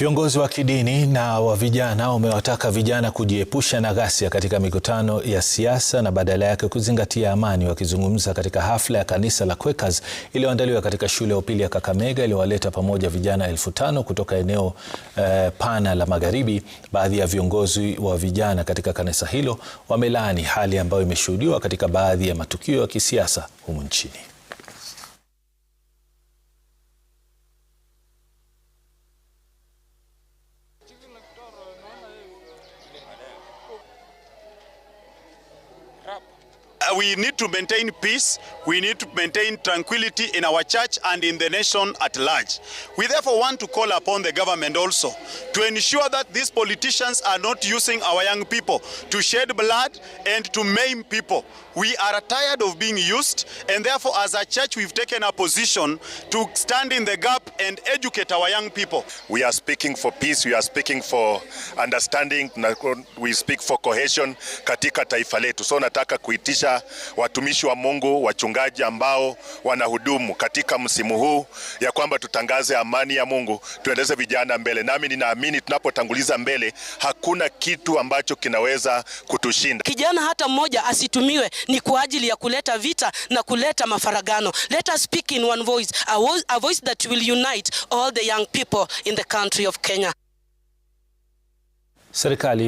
Viongozi wa kidini na wa vijana wamewataka vijana kujiepusha na ghasia katika mikutano ya siasa na badala yake kuzingatia amani. Wakizungumza katika hafla ya kanisa la Quakers iliyoandaliwa katika shule ya upili ya Kakamega iliyowaleta pamoja vijana 5,000 kutoka eneo pana la Magharibi, baadhi ya viongozi wa vijana katika kanisa hilo wamelaani hali ambayo imeshuhudiwa katika baadhi ya matukio ya kisiasa humu nchini. We need to maintain peace, we need to maintain tranquility in our church and in the nation at large. We therefore want to call upon the government also to ensure that these politicians are not using our young people to shed blood and to maim people. We are tired of being used, and therefore as a church we've taken a position to stand in the gap and educate our young people. We are speaking for peace, we are speaking for understanding, we speak for cohesion katika taifa letu. So nataka kuitisha watumishi wa Mungu, wachungaji ambao wanahudumu katika msimu huu ya kwamba tutangaze amani ya Mungu, tuendeze vijana mbele. Nami ninaamini tunapotanguliza mbele hakuna kitu ambacho kinaweza kutushinda. Kijana hata mmoja asitumiwe ni kwa ajili ya kuleta vita na kuleta mafaragano. Let us speak in one voice, a voice that will unite all the young people in the country of Kenya. Serikali